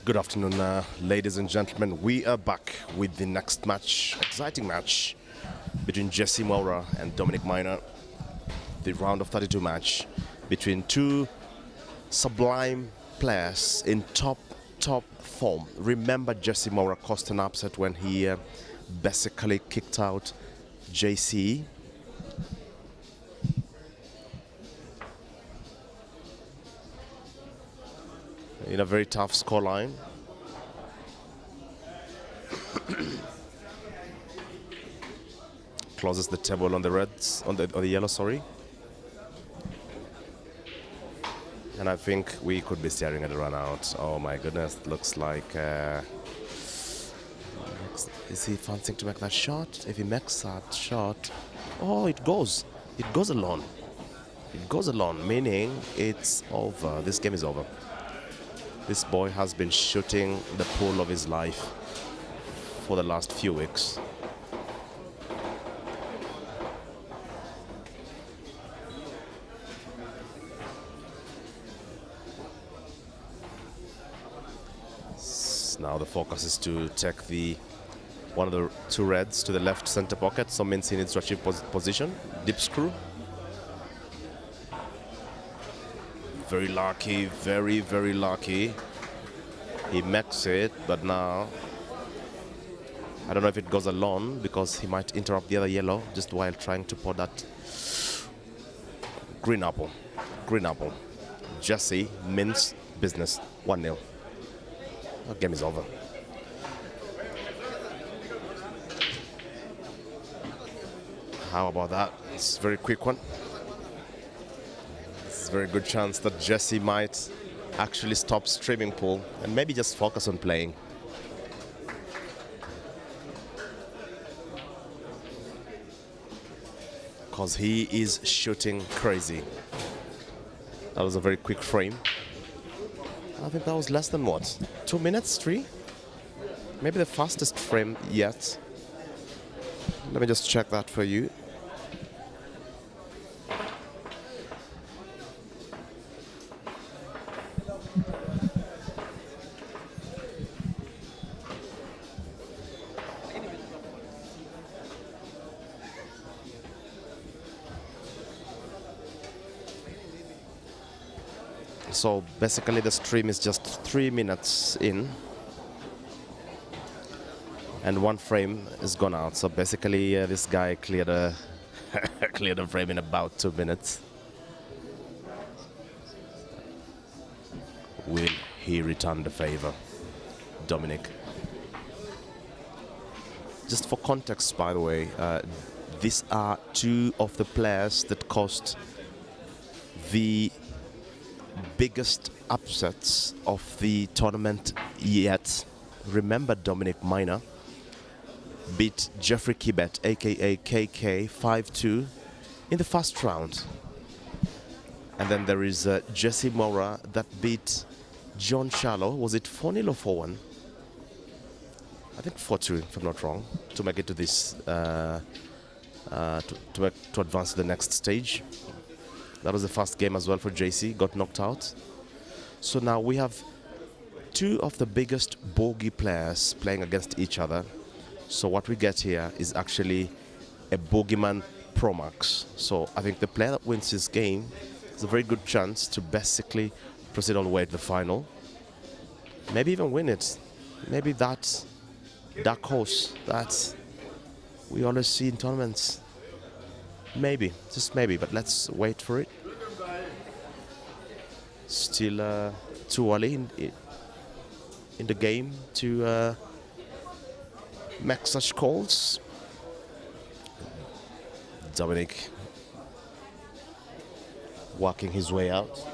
Good afternoon, ladies and gentlemen. We are back with the next match, exciting match between Jesee and Dominic Mchana. The round of 32 match between two sublime players in top form. Remember, Jesee caused an upset when he basically kicked out Jesee. In a very tough scoreline. Closes the table on the reds, on the yellow, sorry. And I think we could be staring at a run out. Oh my goodness, looks like is he fancying to make that shot? If he makes that shot, oh, it goes alone. It goes alone, meaning it's over. This game is over. This boy has been shooting the pool of his life for the last few weeks. Now the focus is to take one of the two reds to the left center pocket, so means he needs to achieve position. Deep screw. Very lucky, very lucky. He makes it, but now I don't know if it goes alone because he might interrupt the other yellow just while trying to pour that green apple. Green apple. Jesee means business. 1-0. The game is over. How about that? It's a very quick one. It's a very good chance that Jesee might actually stop streaming pool and maybe just focus on playing. Because he is shooting crazy. That was a very quick frame. I think that was less than what? 2 minutes, 3? Maybe the fastest frame yet. Let me just check that for you. So basically the stream is just 3 minutes in and one frame is gone out. So basically this guy cleared a cleared a frame in about 2 minutes. Will he return the favor? Dominic. Just for context, by the way, these are two of the players that caused the biggest upsets of the tournament yet. Remember, Dominic Mchana beat Jeffrey Kibet, aka KK, 5-2 in the first round. And then there is Jesee that beat John Shallow. Was it 4-0 or 4-1? I think 4-2, if I'm not wrong, to make it to this to advance to the next stage. That was the first game as well for Jesee, got knocked out. So now we have two of the biggest bogey players playing against each other. So what we get here is actually a bogeyman Pro Max. So I think the player that wins this game has a very good chance to basically proceed all the way to the final. Maybe even win it. Maybe that dark horse that we always see in tournaments. Maybe, just maybe, but let's wait for it. Still too early in the game to make such calls. Dominic working his way out.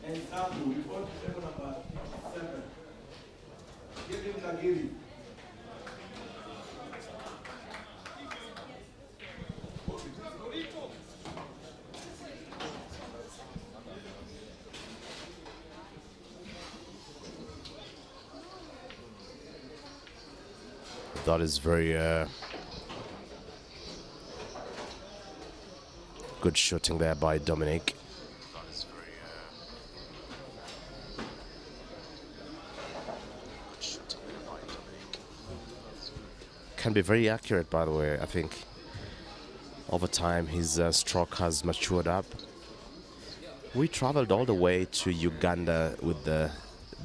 And Sabu, report to table number 7. Give him Kagiri. That is very good shooting there by Dominic. Can be very accurate, by the way. I think over time his stroke has matured up. We traveled all the way to Uganda with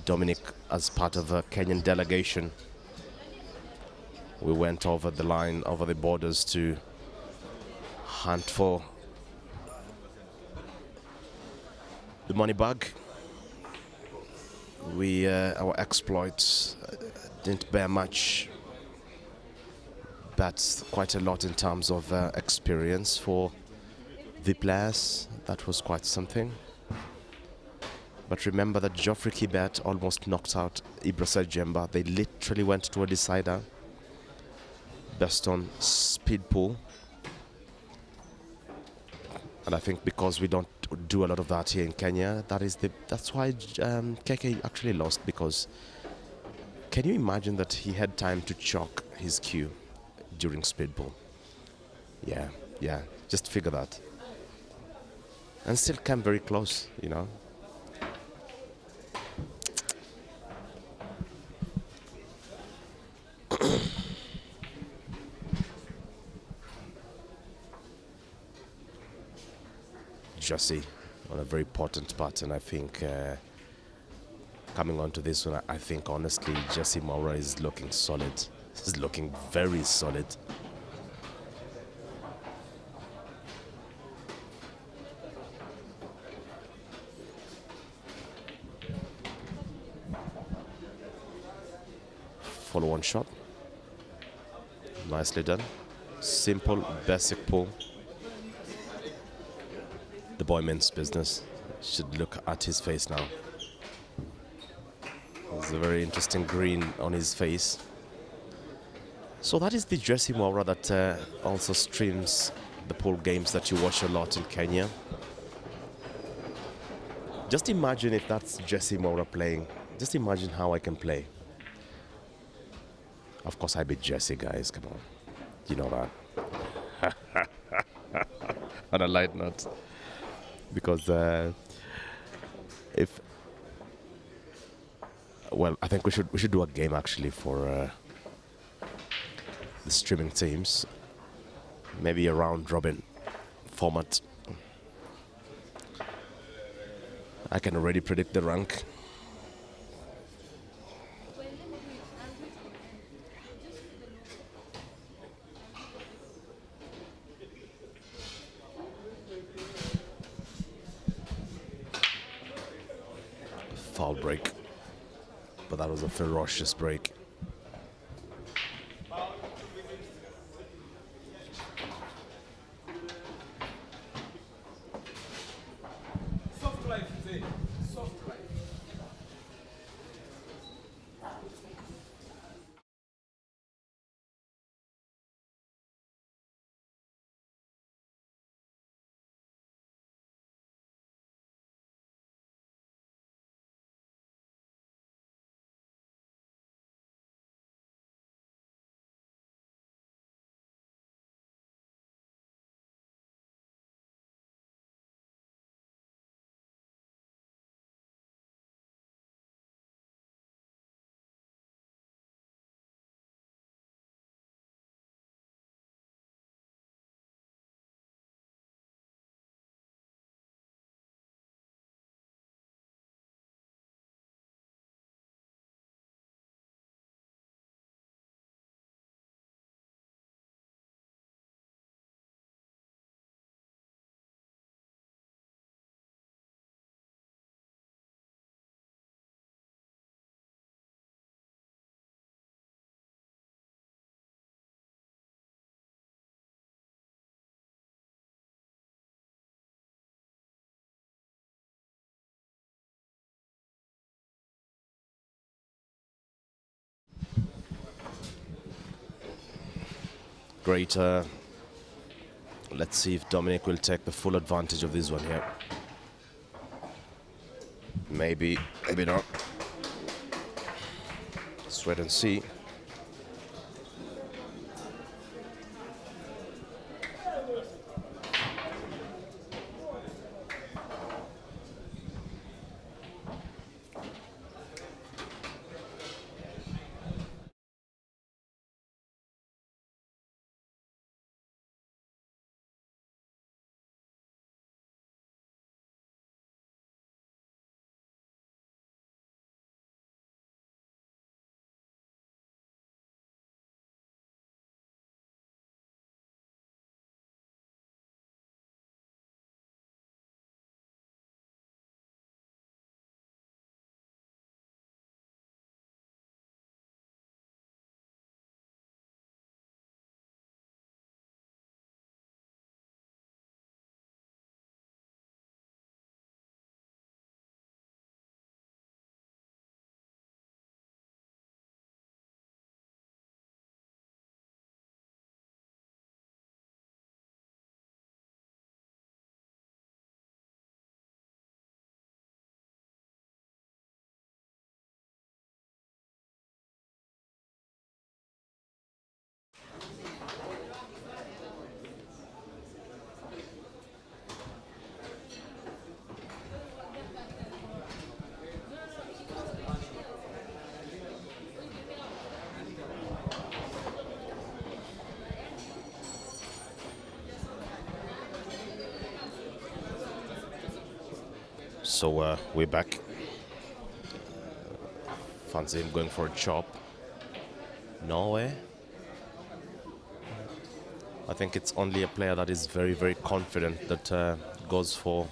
Dominic as part of a Kenyan delegation. We went over the line, over the borders to hunt for the money bag. Our exploits didn't bear much, but quite a lot in terms of experience for the players. That was quite something. But remember that Geoffrey Kibet almost knocked out Ibrahim Jemba. They literally went to a decider based on speed pool. And I think because we don't do a lot of that here in Kenya, that's why KK actually lost, because can you imagine that he had time to chalk his cue during speed pool? Yeah, just figure that. And still came very close, you know. Jesee on a very potent pattern. I think coming on to this one, I think honestly Jesee Maura is looking solid. He's looking very solid. Follow one shot. Nicely done. Simple, basic pull. The boy means business. Should look at his face now. There's a very interesting grin on his face. So that is the Jesee Maura that also streams the pool games that you watch a lot in Kenya. Just imagine if that's Jesee Maura playing. Just imagine how I can play. Of course I beat Jesee, guys, come on. You know that. On a light note. Because I think we should do a game actually for the streaming teams, maybe a round robin format. I can already predict the rank. Foul break, but that was a ferocious break. Soft life, Jesee. Soft life. Great. Let's see if Dominic will take the full advantage of this one here. Maybe, maybe not. Let's wait and see. So we're back. Fancy him going for a chop. No way. I think it's only a player that is very, very confident that goes for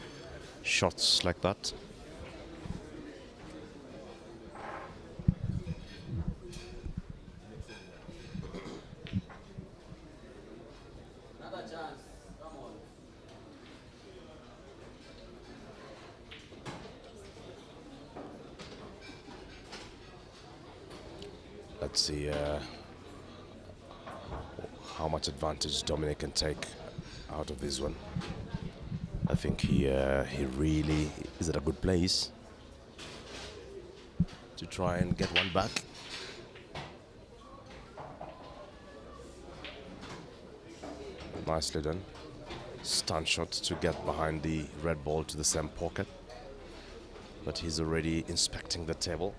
shots like that. Let's see how much advantage Dominic can take out of this one. I think he really is at a good place to try and get one back. Nicely done. Stun shot to get behind the red ball to the same pocket. But he's already inspecting the table.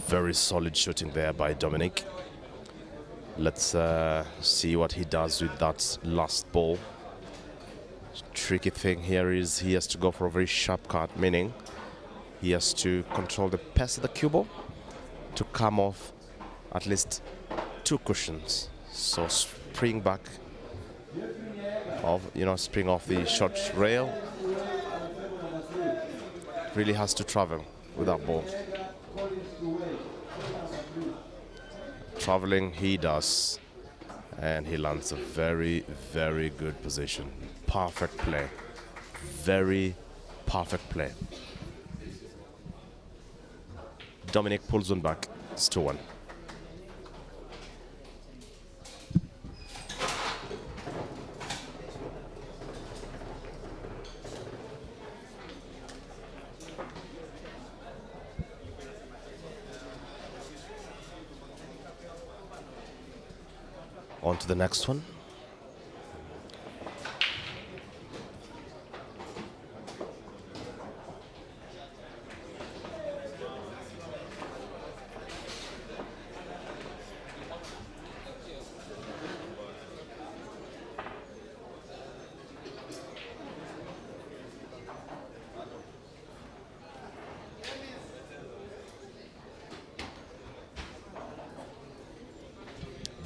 Very solid shooting there by Dominic. Let's see what he does with that last ball. Tricky thing here is he has to go for a very sharp cut, meaning he has to control the pace of the cue ball to come off at least 2 cushions. So spring back spring off the short rail. Really has to travel with that ball. Traveling he does, and he lands a very, very good position. Perfect play. Very perfect play. Dominic pulls one back. It's 2-1. On to the next one.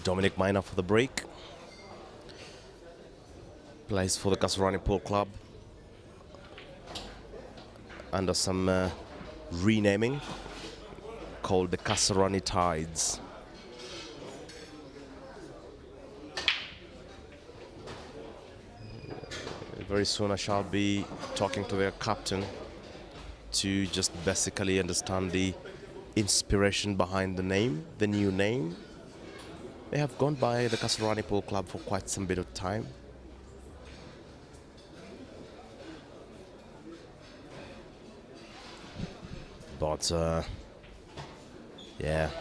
Dominic Miner for the break. Plays for the Kasarani Pool Club under some renaming called the Kasarani Tides. Very soon I shall be talking to their captain to just basically understand the inspiration behind the name, the new name. They have gone by the Kasarani Pool Club for quite some bit of time. But, yeah.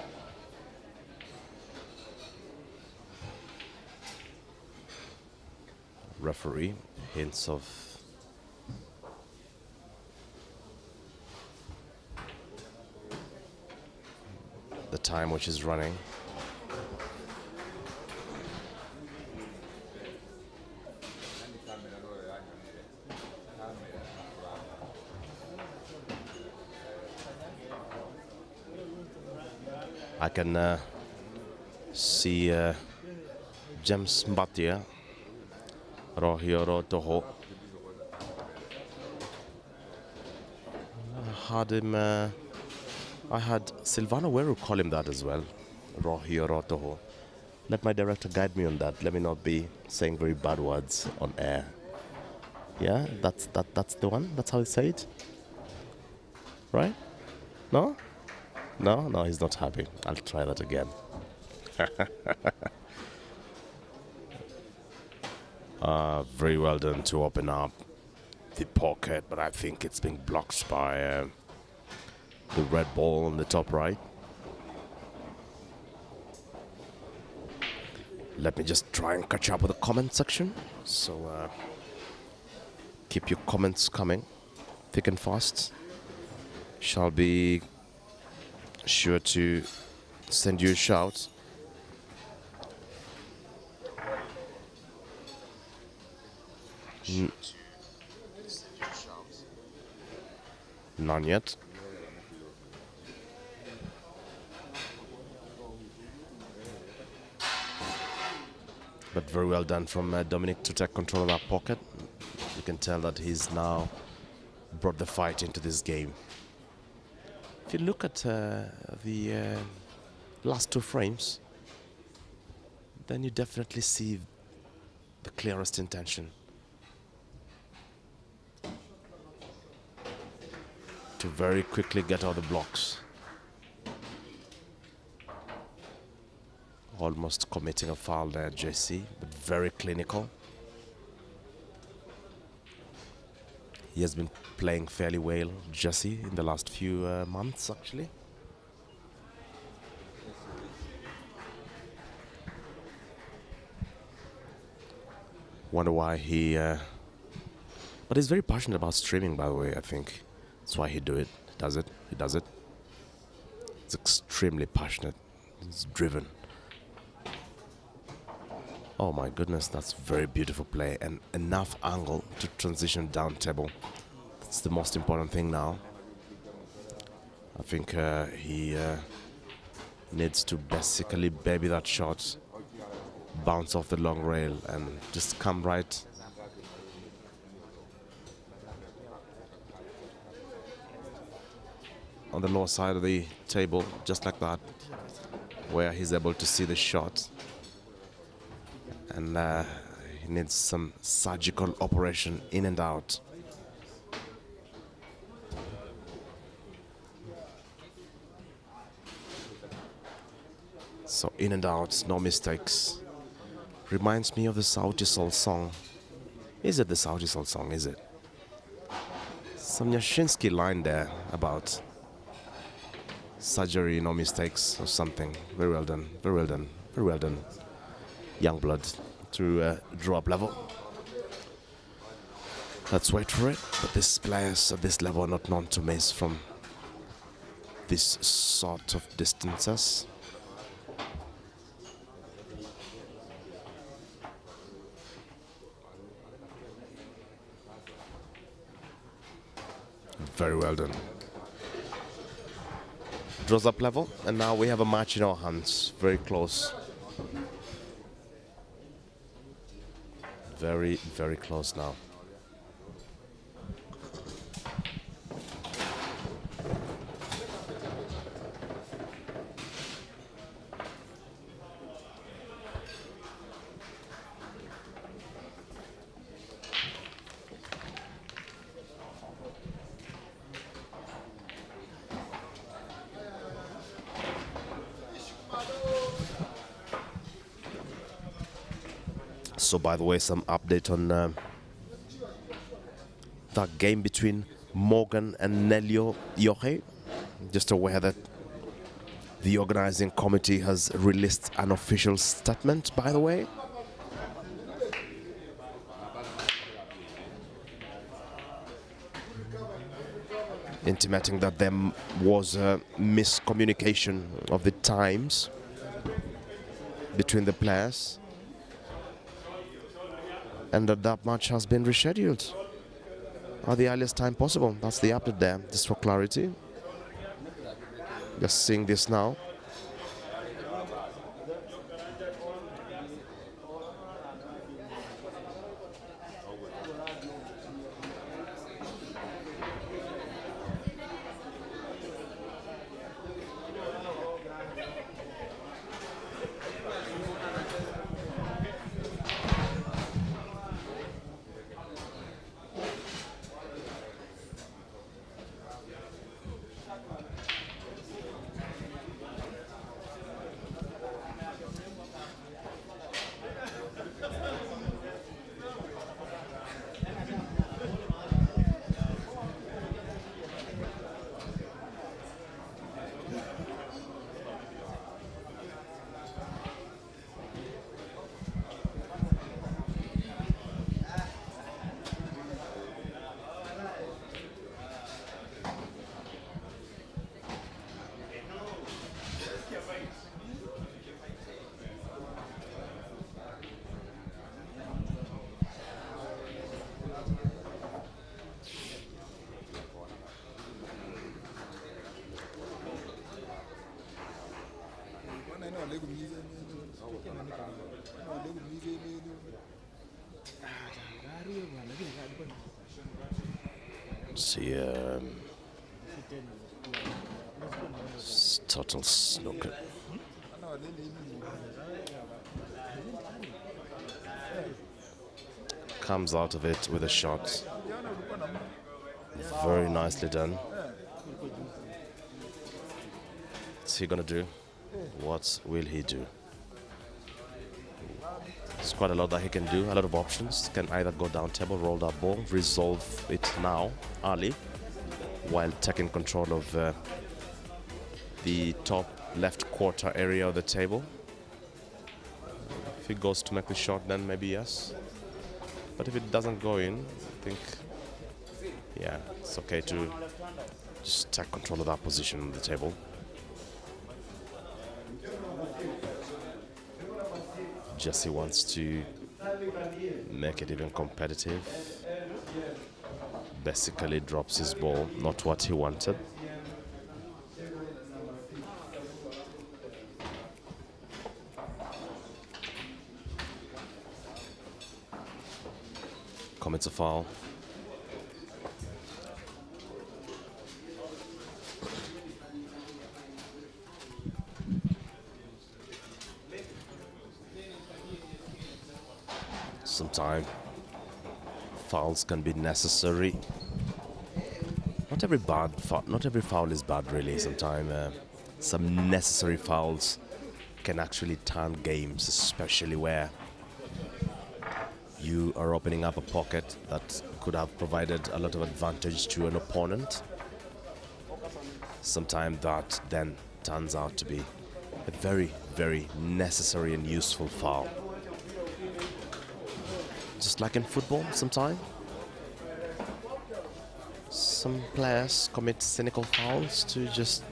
Referee, hints of the time which is running. I can see James Mbatia, Rohioro Toho. I had Silvano Weru call him that as well, Rohioro Toho. Let my director guide me on that. Let me not be saying very bad words on air. Yeah, that's the one. That's how you say it, right? No? No, no, he's not happy. I'll try that again. Very well done to open up the pocket, but I think it's being blocked by the red ball on the top right. Let me just try and catch up with the comment section. So keep your comments coming thick and fast. Shall be sure to send you a shout. None yet. But very well done from Dominic to take control of that pocket. You can tell that he's now brought the fight into this game. If you look at the last two frames, then you definitely see the clearest intention to very quickly get out the blocks. Almost committing a foul there, Jesee, but very clinical. He has been playing fairly well, Jesee, in the last few months, actually. Wonder why he... but he's very passionate about streaming, by the way, I think. That's why he does it. He's extremely passionate. He's driven. Oh my goodness, that's very beautiful play and enough angle to transition down table. That's the most important thing now. I think he needs to basically baby that shot, bounce off the long rail and just come right on the lower side of the table, just like that, where he's able to see the shot. And he needs some surgical operation in and out. So in and out, no mistakes. Reminds me of the Saudi Soul song. Is it the Saudi Soul song, is it? Some Yashinsky line there about surgery, no mistakes or something. Very well done, very well done, very well done. Young blood to draw up level. Let's wait for it. But these players at this level are not known to miss from this sort of distances. Very well done. Draws up level, and now we have a match in our hands. Very close. Very, very close now. So, by the way, some update on that game between Morgan and Nelio Yohe. Just aware that the organizing committee has released an official statement, by the way. Intimating that there was a miscommunication of the times between the players, and that match has been rescheduled at the earliest time possible. That's the update there, just for clarity. Just seeing this now. See, total snooker. Comes out of it with a shot. Very nicely done. What's he gonna do? What will he do? There's quite a lot that he can do, a lot of options. Can either go down table, roll that ball, resolve it now, early, while taking control of the top left quarter area of the table. If he goes to make the shot, then maybe yes. But if it doesn't go in, I think, yeah, it's okay to just take control of that position on the table. Jesee wants to make it even competitive. Basically drops his ball, not what he wanted. Commits a foul. Sometimes fouls can be necessary. Not every foul is bad, really. Sometimes some necessary fouls can actually turn games, especially where you are opening up a pocket that could have provided a lot of advantage to an opponent. Sometimes that then turns out to be a very, very necessary and useful foul. Just like in football, sometimes some players commit cynical fouls to just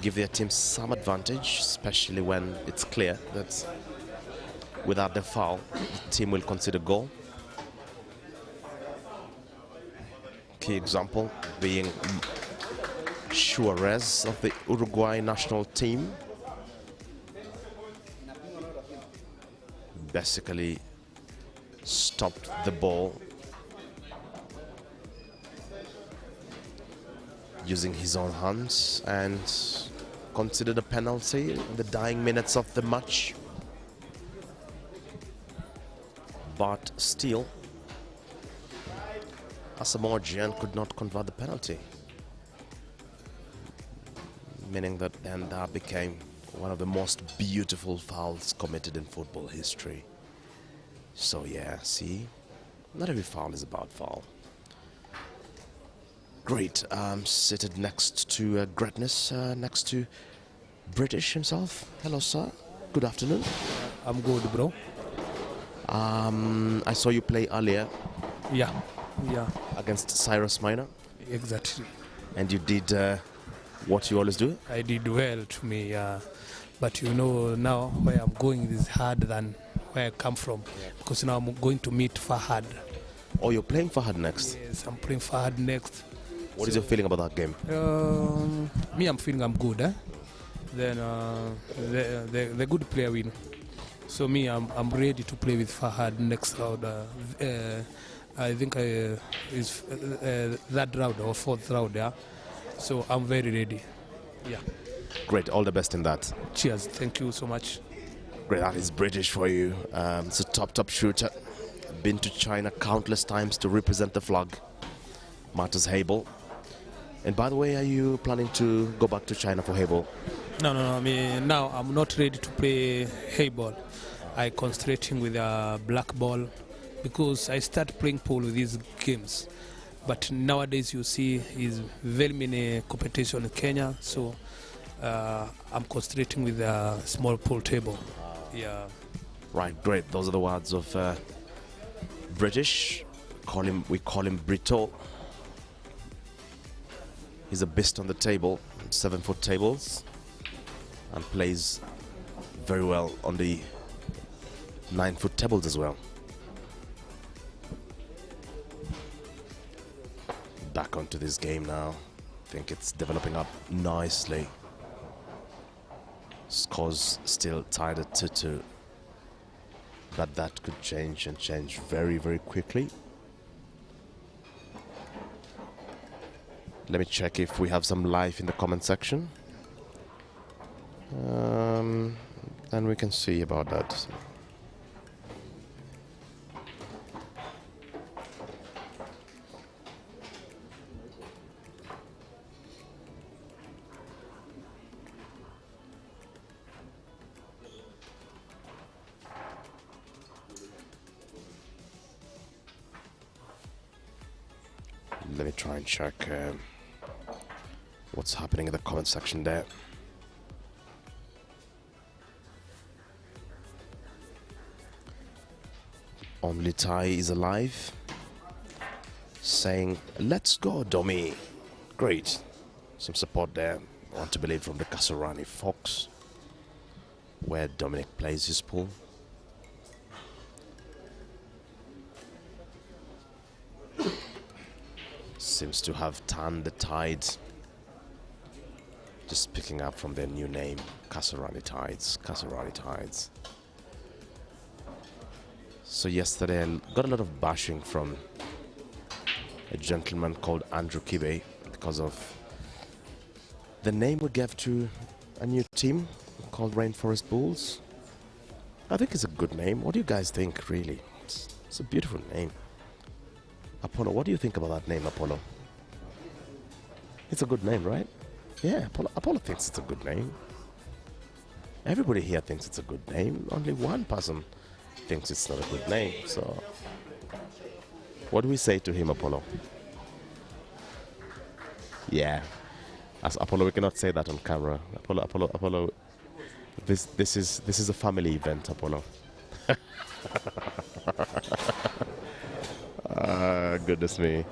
give their team some advantage, especially when it's clear that without the foul, the team will concede a goal. Key example being Suarez of the Uruguay national team. Basically stopped the ball using his own hands and considered a penalty in the dying minutes of the match. But still, Asamoah Gyan could not convert the penalty, meaning that then that became one of the most beautiful fouls committed in football history. So yeah, see, not every foul is about foul. Great, seated next to greatness, next to British himself. Hello, sir. Good afternoon. I'm good, bro. I saw you play earlier. Yeah. Against Cyrus Minor. Exactly. And you did what you always do? I did well to me, but you know now where I'm going is harder than where I come from, because now I'm going to meet Fahad. Oh, you're playing Fahad next? Yes, I'm playing Fahad next. What is your feeling about that game? Me, I'm feeling I'm good. Then the good player win. So me, I'm ready to play with Fahad next round. I think is that round or fourth round. Yeah. So I'm very ready. Yeah. Great. All the best in that. Cheers. Thank you so much. Great. That is British for you. It's a top shooter. Been to China countless times to represent the flag. Matters Hable. And by the way, are you planning to go back to China for Hable? No. I mean, now I'm not ready to play Hayball. I concentrating with a black ball because I start playing pool with these games. But nowadays you see is very many competition in Kenya, so I'm concentrating with a small pool table. Yeah. Right, great. Those are the words of British. We call him Brito. He's a beast on the table, 7-foot tables, and plays very well on the 9-foot tables as well. Back onto this game now. I think it's developing up nicely. Scores still tied at 2-2. But that could change and change very, very quickly. Let me check if we have some life in the comment section. And we can see about that. Let me try and check what's happening in the comment section there. Only Thai is alive, saying, "Let's go, Dommy." Great. Some support there. I want to believe from the Kasarani Fox, where Dominic plays his pool. Seems to have turned the tide. Just picking up from their new name, Kasarani Tides. Kasarani Tides. So yesterday I got a lot of bashing from a gentleman called Andrew Kibe because of the name we gave to a new team called Rainforest Bulls. I think it's a good name. What do you guys think, really? It's a beautiful name. Apollo, what do you think about that name, Apollo? It's a good name, right? Yeah, Apollo thinks it's a good name. Everybody here thinks it's a good name. Only one person thinks it's not a good name. So, what do we say to him, Apollo? Yeah, as Apollo, we cannot say that on camera. Apollo. This is a family event, Apollo. Goodness me.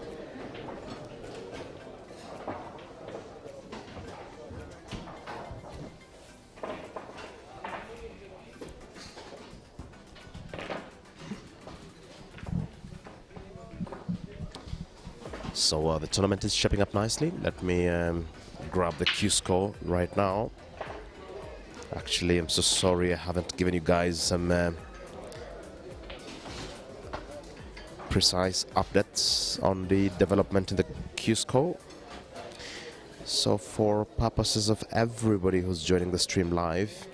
So the tournament is shaping up nicely. Let me grab the Q score right now. Actually, I'm so sorry I haven't given you guys some precise updates on the development in the Q score. So for purposes of everybody who's joining the stream live,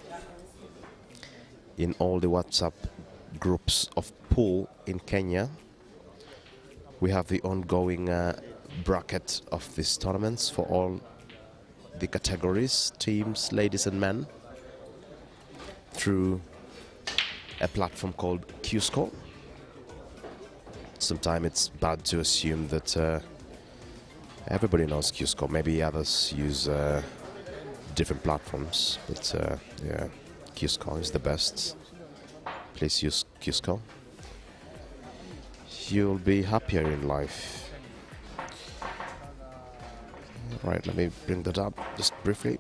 in all the WhatsApp groups of pool in Kenya, we have the ongoing bracket of these tournaments for all the categories, teams, ladies and men, through a platform called Q-Score. Sometimes it's bad to assume that everybody knows Q-Score. Maybe others use different platforms, but yeah, Q-Score is the best. Please use Q-Score. You'll be happier in life. Right, let me bring that up just briefly.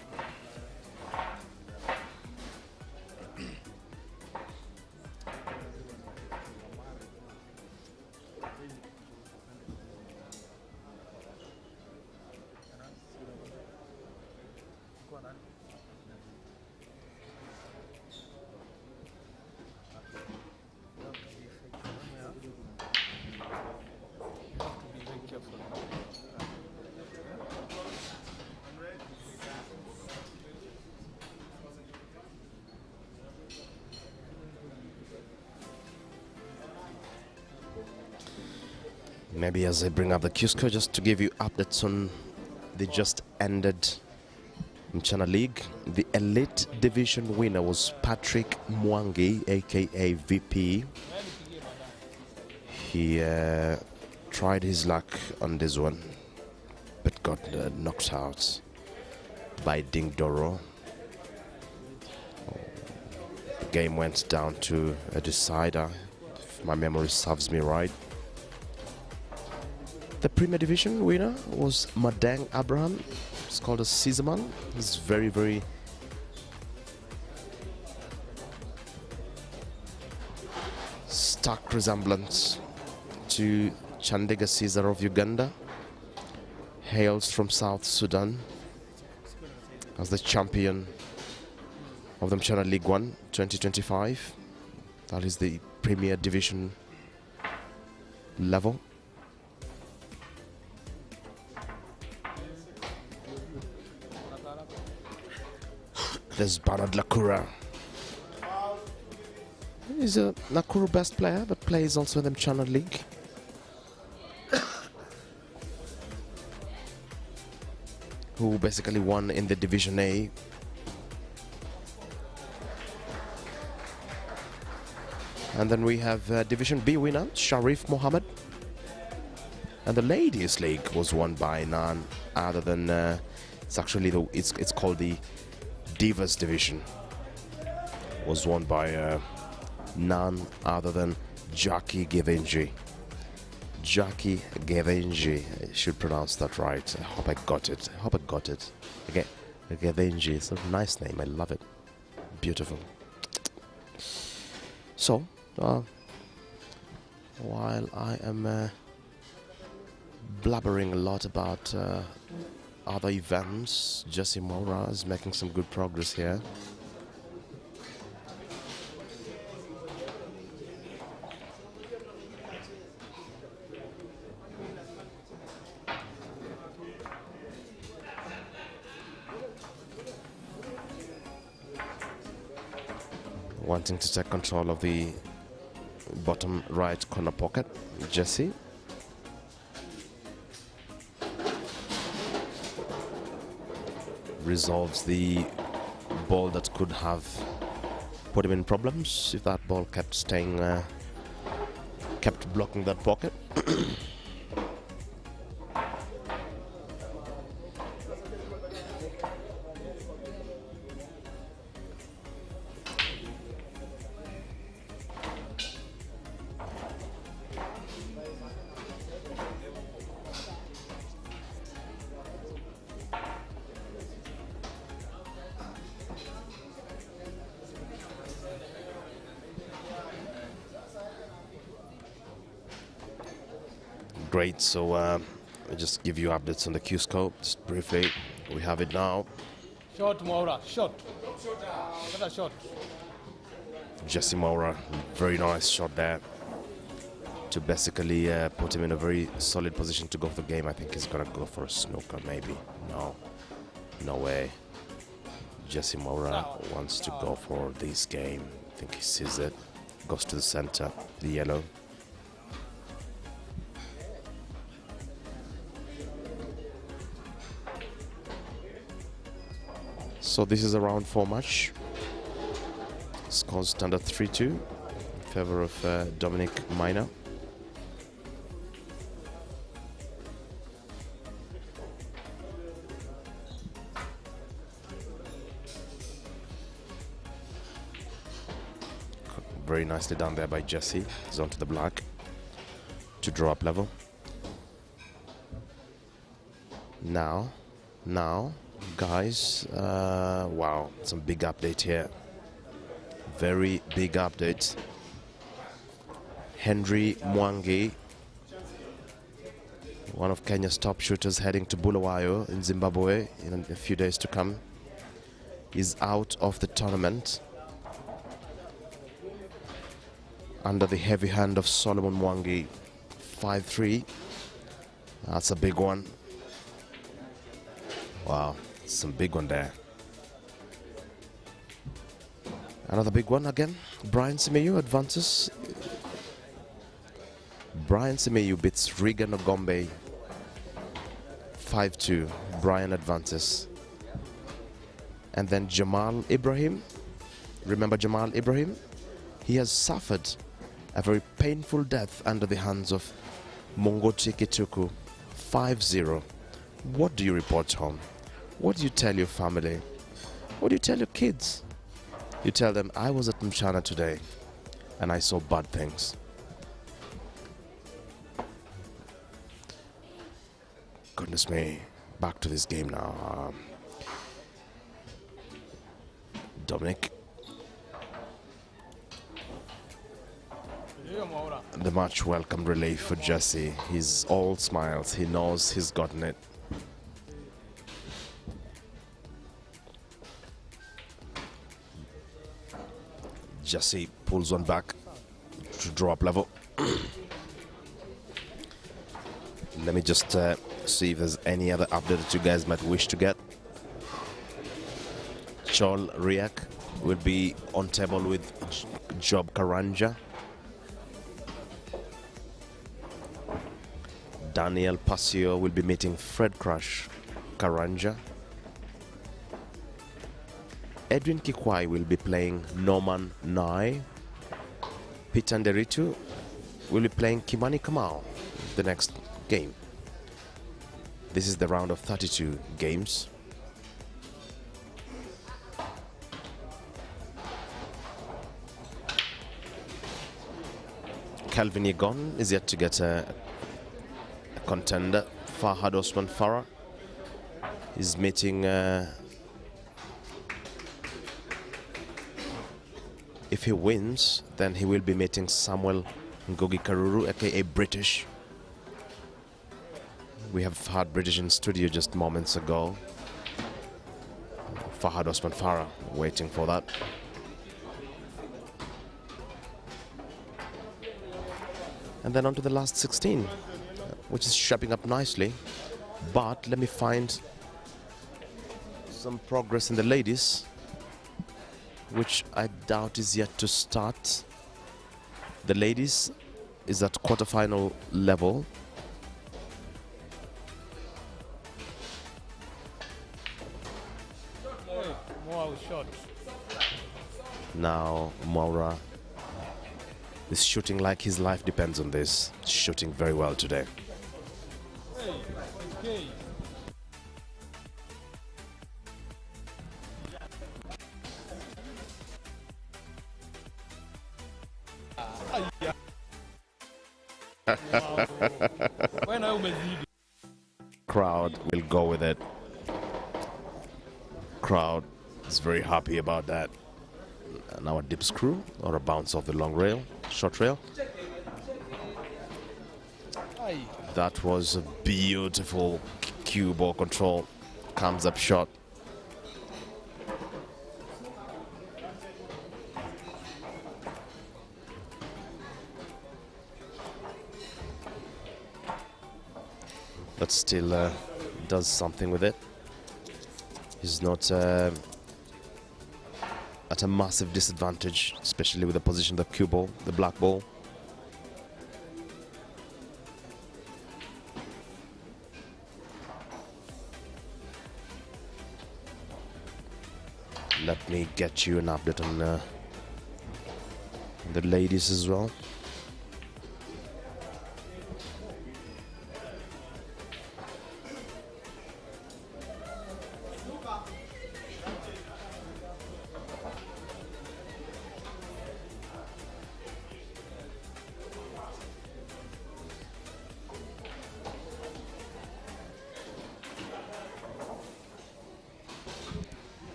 Maybe as I bring up the Q-Score, just to give you updates on the just ended Mchana League. The Elite Division winner was Patrick Mwangi, aka VP. He tried his luck on this one, but got knocked out by Ding Doro. The game went down to a decider, if my memory serves me right. The Premier Division winner was Madang Abraham. It's called a Caesarman. He's very, very stark resemblance to Chandiga Caesar of Uganda. Hails from South Sudan as the champion of the Mchana League 1 2025. That is the Premier Division level. There's Bernard Lacura. He's a Nakuru best player, but plays also in the Mchana League. Who basically won in the Division A. And then we have Division B winner, Sharif Mohammed. And the Ladies League was won by none other than, it's actually, it's called the Divas Division. Was won by none other than Jackie Gavenji. Jackie Gavenji, I should pronounce that right. I hope I got it. Okay, Gavenji, it's a nice name. I love it. Beautiful. So, while I am blabbering a lot about other events, Jesee Moura is making some good progress here. Wanting to take control of the bottom right corner pocket, Jesee. Resolves the ball that could have put him in problems if that ball kept staying, kept blocking that pocket. Great, so I'll just give you updates on the Q scope just briefly. We have it now. Shot, Moura, shot. Get a shot. Jesee Moura, very nice shot there to basically put him in a very solid position to go for the game. I think he's gonna go for a snooker, maybe. No way. Jesee Moura wants to go for this game. I think he sees it. Goes to the center, the yellow. So this is a round 4 match. Scores stand at 3-2 in favor of Dominic Minor. Very nicely done there by Jesee. He's onto the black to draw up level. Now, guys, wow, some big update here. Very big update. Henry Mwangi, one of Kenya's top shooters, heading to Bulawayo in Zimbabwe in a few days to come, is out of the tournament under the heavy hand of Solomon Mwangi. 5-3. That's a big one. Wow, some big one there. Another big one again. Brian Semeyu advances. Brian Semeyu beats Regan Ogombe. 5-2. Brian advances. And then Jamal Ibrahim. Remember Jamal Ibrahim? He has suffered a very painful death under the hands of Mongoti Kituku. 5-0. What do you report home? What do you tell your family? What do you tell your kids? You tell them, I was at Mchana today and I saw bad things. Goodness me. Back to this game now. Dominic. The much welcome relief for Jesee. He's all smiles. He knows he's gotten it. Jesee pulls one back to draw up level. Let me just see if there's any other update that you guys might wish to get. Shol Riak will be on table with Job Karanja. Daniel Pasio will be meeting Fred Crush Karanja. Edwin Kikwai will be playing Norman Nai. Peter Nderitu will be playing Kimani Kamau the next game. This is the round of 32 games. Calvin Yegon is yet to get a contender. Fahad Osman Farah is meeting if he wins, then he will be meeting Samuel Ngogi Karuru, aka British. We have had British in studio just moments ago. Fahad Osman Farah waiting for that. And then on to the last 16, which is shaping up nicely. But let me find some progress in the ladies, which I doubt is yet to start. The ladies is at quarterfinal level. Now Maura is shooting like his life depends on this. Shooting very well today. Crowd will go with it. Crowd is very happy about that. Now a dip screw or a bounce off the long rail, short rail. That was a beautiful cue ball control. Comes up short. But still does something with it. He's not at a massive disadvantage, especially with the position of the cue ball, the black ball. Let me get you an update on the ladies as well.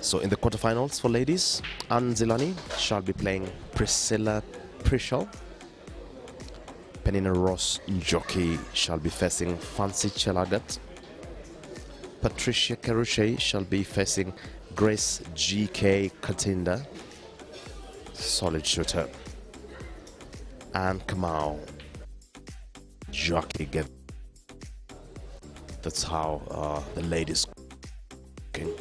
So in the quarterfinals for ladies, Anne Zilani shall be playing Priscilla Prischel. Penina Ross Njoki shall be facing Fancy Chelagat. Patricia Karuche shall be facing Grace G.K. Katinda. Solid shooter. And Kamau Jockey get. That's how the ladies cooking.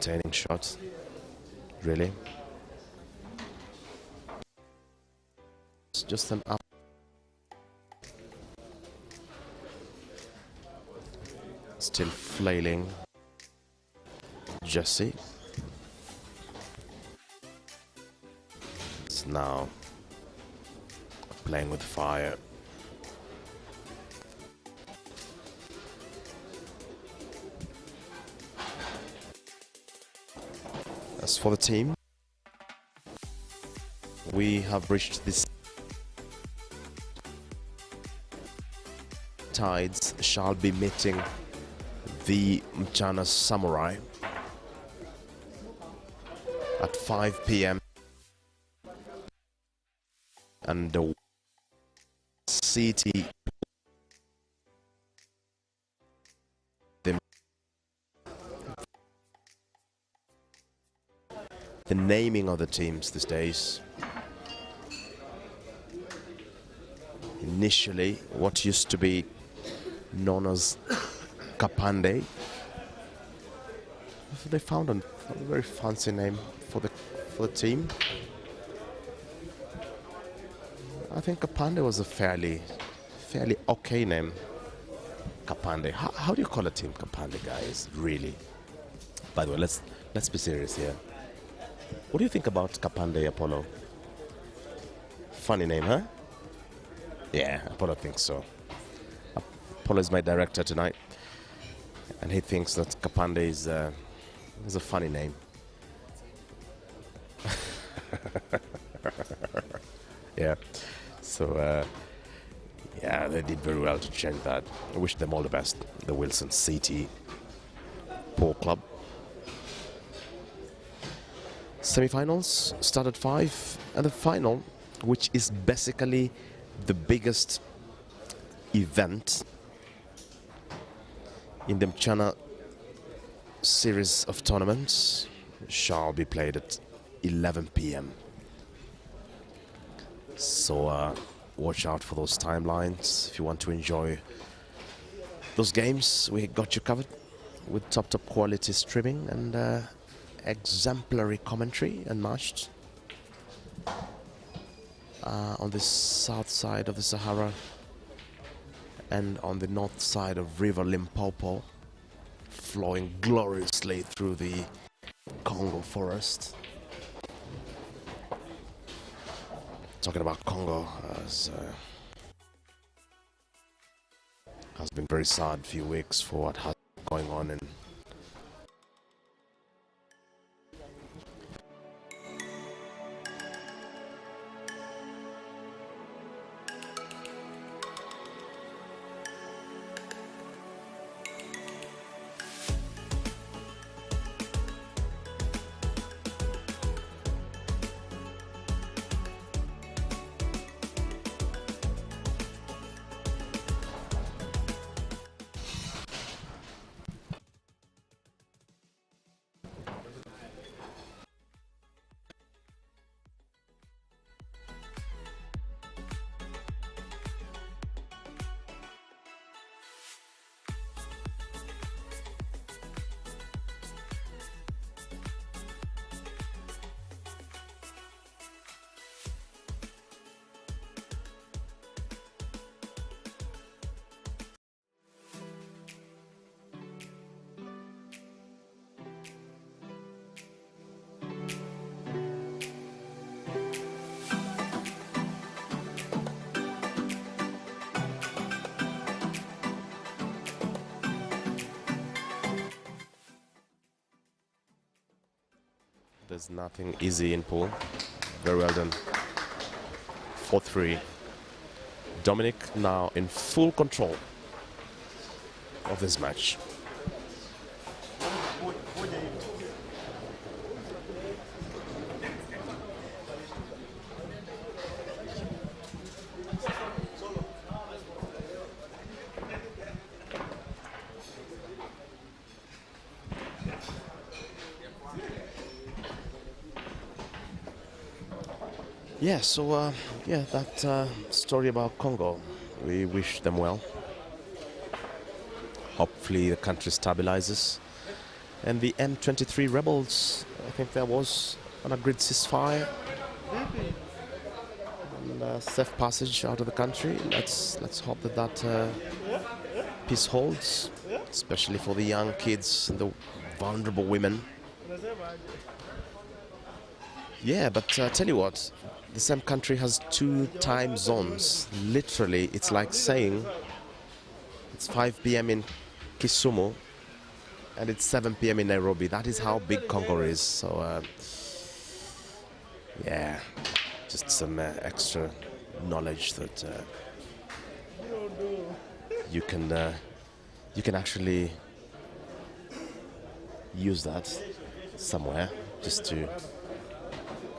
Entertaining shots, really. It's just an up. Still flailing. Jesee. It's now playing with fire. As for the team, we have reached this. Tides shall be meeting the Mchana Samurai at 5 p.m. and the city the naming of the teams these days. initially what used to be known as Kapande. So they found a very fancy name for the team. I think Kapande was a fairly okay name. Kapande. How do you call a team Kapande, guys? Really? By the way, let's be serious here. What do you think about Kapande, Apollo? Funny name, huh? Yeah, Apollo thinks so. Apollo is my director tonight, and he thinks that Kapande is a funny name. Yeah. So, yeah, they did very well to change that. I wish them all the best. The Wilson City Pole Club. Semi-finals start at 5, and the final, which is basically the biggest event in the Mchana series of tournaments, shall be played at 11 p.m. So watch out for those timelines if you want to enjoy those games. We got you covered with top quality streaming and exemplary commentary unmatched on the south side of the Sahara and on the north side of River Limpopo, flowing gloriously through the Congo forest. Talking about Congo, has been very sad few weeks for what has been going on in There's nothing easy in pool. Very well done. 4-3. Dominic now in full control of this match. Yeah, so yeah, that story about Congo, we wish them well. Hopefully the country stabilizes. And the M23 rebels, I think there was an agreed ceasefire and safe passage out of the country. Let's hope that peace holds, especially for the young kids and the vulnerable women. Yeah, but tell you what, the same country has 2 time zones. Literally, it's like saying it's 5 p.m. in Kisumu and it's 7 p.m. in Nairobi. That is how big Congo is. So, yeah, just some extra knowledge that you can actually use that somewhere just to.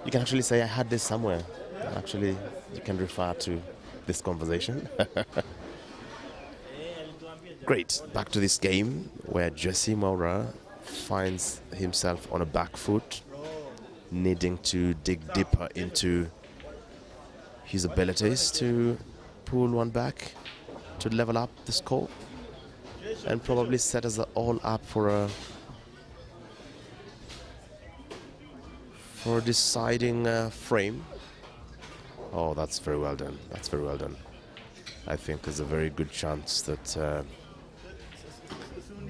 You can actually say, I had this somewhere. Actually, you can refer to this conversation. Great. Back to this game where Jesee finds himself on a back foot, needing to dig deeper into his abilities to pull one back to level up the score and probably set us all up for a deciding frame. Oh, that's very well done. That's very well done. I think there's a very good chance that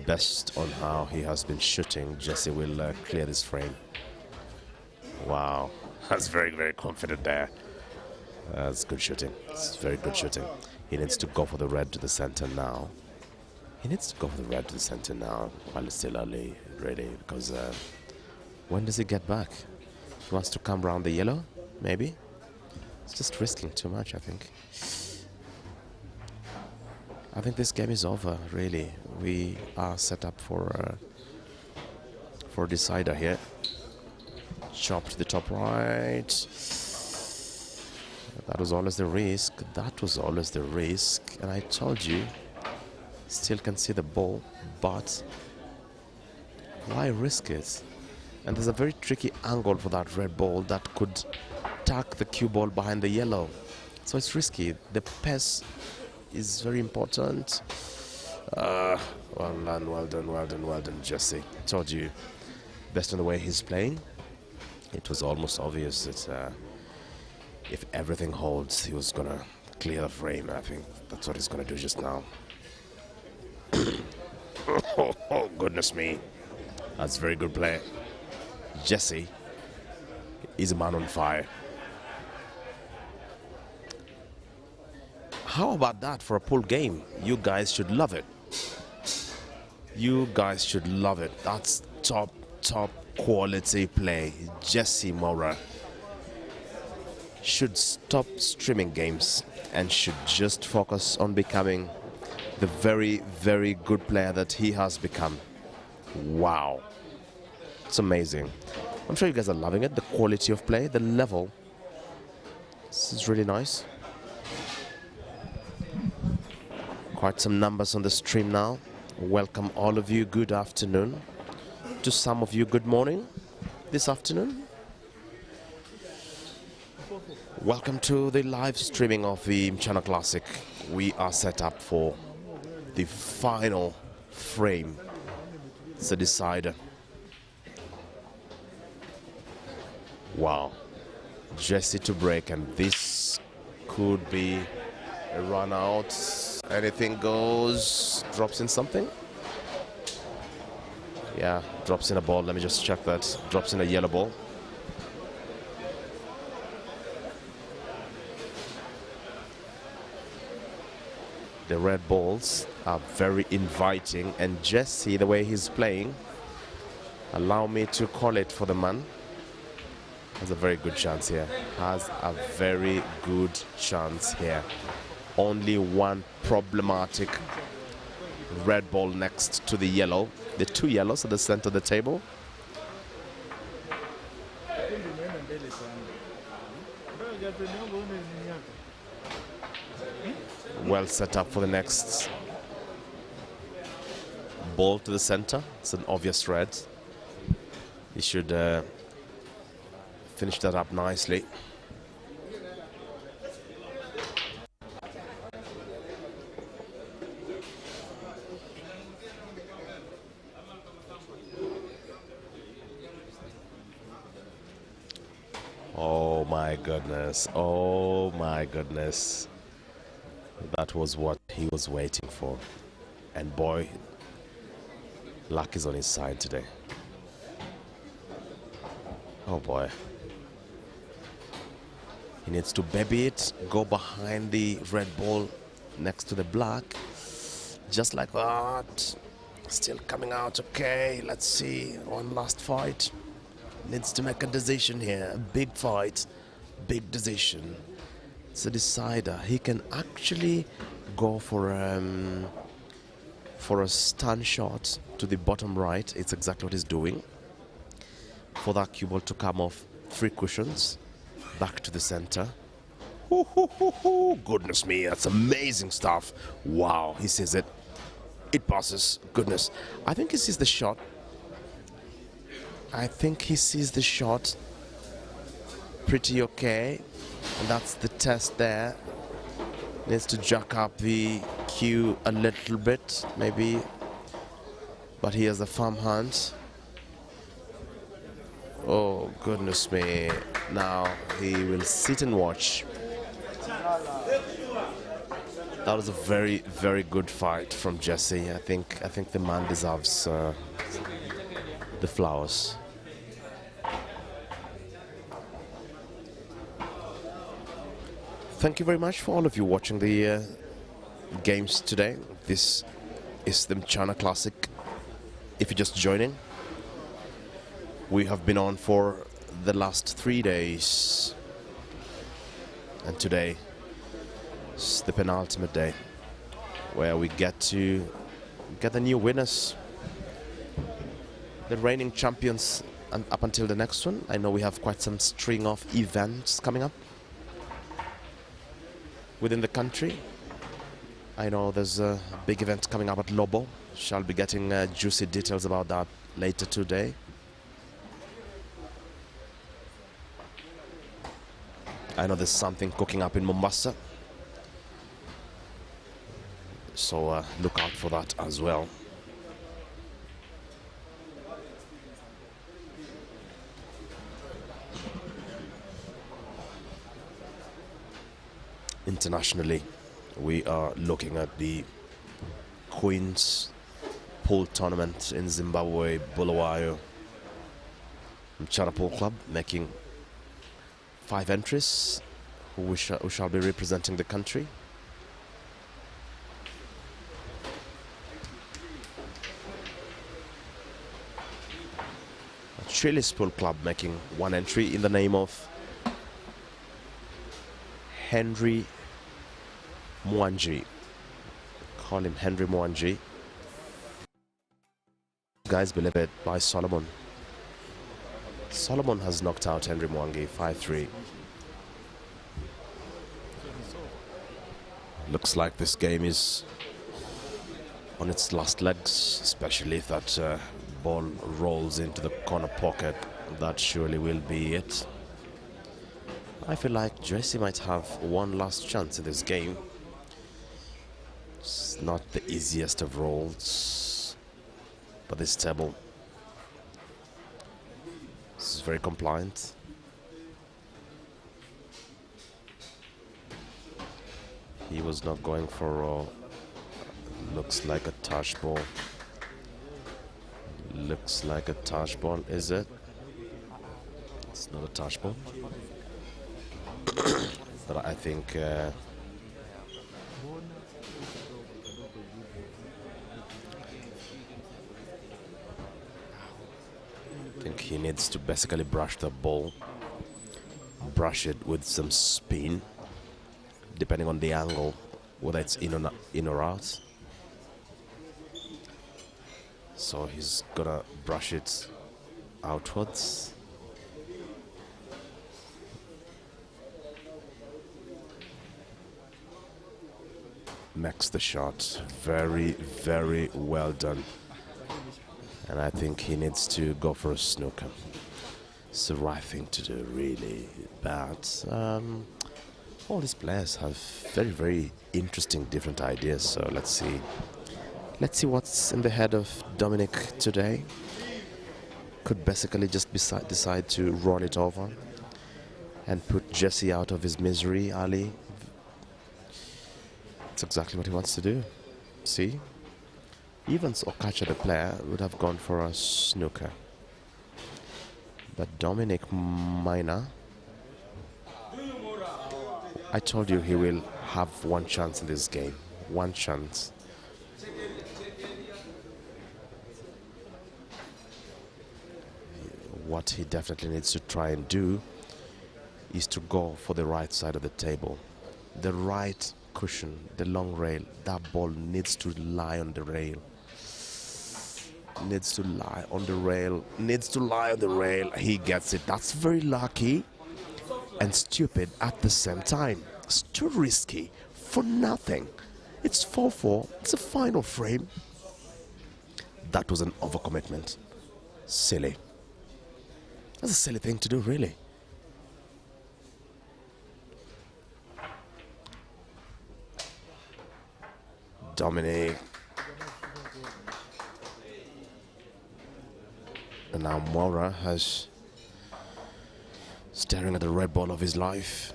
based on how he has been shooting, Jesee will clear this frame. Wow, that's very, very confident there. That's good shooting. It's very good shooting. He needs to go for the red to the center now. He needs to go for the red to the center now while it's still early, really, because when does he get back? He wants to come around the yellow, maybe? It's just risking too much, I think. I think this game is over, really. We are set up for a decider here. Chop to the top right. That was always the risk. That was always the risk. And I told you, still can see the ball, but why risk it? And there's a very tricky angle for that red ball that could tuck the cue ball behind the yellow. So it's risky. The pace is very important. Well done, well done, well done, well done, Jesee. Told you, based on the way he's playing, it was almost obvious that if everything holds, he was gonna clear the frame. I think that's what he's gonna do just now. Oh, goodness me. That's very good play. Jesee is a man on fire. How about that for a pool game? You guys should love it. You guys should love it. That's top quality play. Jesee Mora should stop streaming games and should just focus on becoming the very, very good player that he has become. Wow. It's amazing. I'm sure you guys are loving it. The quality of play, the level. This is really nice. Quite some numbers on the stream now. Welcome all of you. Good afternoon. To some of you, good morning this afternoon. Welcome to the live streaming of the Mchana Classic. We are set up for the final frame. It's a decider. Wow. Jesee to break, and this could be a run out. Anything goes. Drops in something. Yeah, drops in a ball. Let me just check that. Drops in a yellow ball. The red balls are very inviting, and Jesee, the way he's playing, allow me to call it for the man, has a very good chance here. Has a very good chance here. Only one problematic red ball next to the yellow. The two yellows at the center of the table. Well set up for the next ball to the center. It's an obvious red. He should finish that up nicely. Oh my goodness. Oh my goodness. That was what he was waiting for. And boy, luck is on his side today. Oh boy. He needs to baby it, go behind the red ball next to the black. Just like that. Still coming out okay. Let's see. One last fight. Needs to make a decision here. A big fight. Big decision. It's a decider. He can actually go for a stun shot to the bottom right. It's exactly what he's doing. For that cue ball to come off 3 cushions. Back to the center. Goodness me, that's amazing stuff. Wow, he sees it. It passes. Goodness. I think he sees the shot. I think he sees the shot pretty okay. And that's the test there. Needs to jack up the cue a little bit, maybe. But he has a firm hand. Oh, goodness me. Now he will sit and watch. That was a very, very good fight from Jesee. I think the man deserves the flowers. Thank you very much for all of you watching the games today. This is the Mchana Classic. If you're just joining, we have been on for the last 3 days, and today is the penultimate day where we get to get the new winners, the reigning champions, and up until the next one. I know we have quite some string of events coming up within the country. I know there's a big event coming up at Lobo. Shall be getting juicy details about that later today. I know there's something cooking up in Mombasa, so look out for that as well. Internationally, we are looking at the Queen's Pool Tournament in Zimbabwe, Bulawayo. Mchana Pool Club making 5 entries who shall be representing the country. Chile's Pool Club making 1 entry in the name of Henry Mwanji. Call him Henry Mwanji. Guys, believe it, by Solomon. Solomon has knocked out Henry Mwangi 5-3. Looks like this game is on its last legs, especially if that ball rolls into the corner pocket. That surely will be it. I feel like Jesee might have one last chance in this game. It's not the easiest of rolls, but this table is very compliant. He was not going for a roll. Looks like a touch ball. Looks like a touch ball, is it? It's not a touch ball. But I think he needs to basically brush the ball, brush it with some spin, depending on the angle, whether it's in or out. So he's gonna brush it outwards. Makes the shot. Very, very well done. And I think he needs to go for a snooker. It's the right thing to do, really. But all these players have very, very interesting, different ideas. So let's see. Let's see what's in the head of Dominic today. Could basically just decide to roll it over and put Jesee out of his misery, Ali. That's exactly what he wants to do. See? Evans or Kacha, the player, would have gone for a snooker. But Dominic Minor, I told you he will have one chance in this game. One chance. What he definitely needs to try and do is to go for the right side of the table. The right cushion, the long rail. That ball needs to lie on the rail. Needs to lie on the rail. Needs to lie on the rail. He gets it. That's very lucky and stupid at the same time. It's too risky for nothing. It's 4-4. It's a final frame. That was an overcommitment. Silly. That's a silly thing to do, really. Dommy. And now Mchana has staring at the red ball of his life.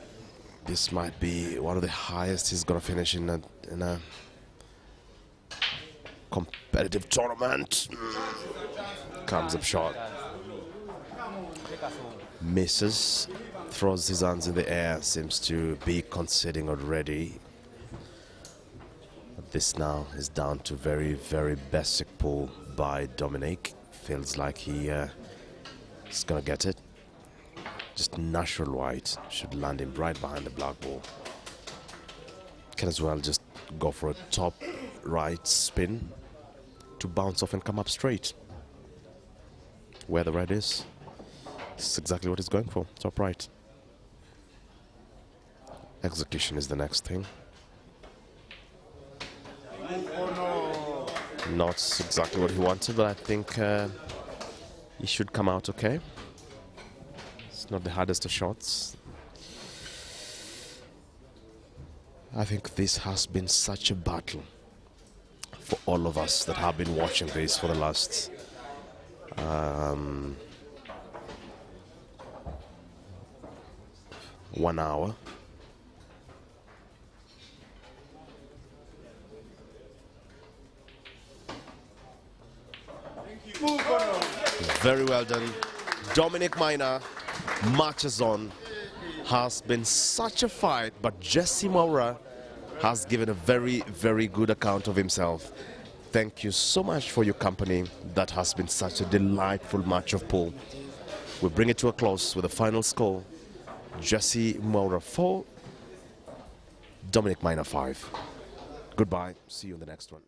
This might be one of the highest he's gonna finish in a competitive tournament. Comes up short. Misses. Throws his hands in the air. Seems to be conceding already. But this now is down to very, very basic pull by Dominic. Feels like he is gonna get it. Just natural white. Should land him right behind the black ball. Can as well just go for a top right spin to bounce off and come up straight. Where the red is. This is exactly what he's going for. Top right. Execution is the next thing. Not exactly what he wanted, but I think he should come out okay. It's not the hardest of shots. I think this has been such a battle for all of us that have been watching this for the last 1 hour. Very well done. Dominic Mchana marches on. Has been such a fight, but Jesee has given a very, very good account of himself. Thank you so much for your company. That has been such a delightful match of pool. We bring it to a close with the final score. Jesee 4, Dominic Mchana 5. Goodbye. See you in the next one.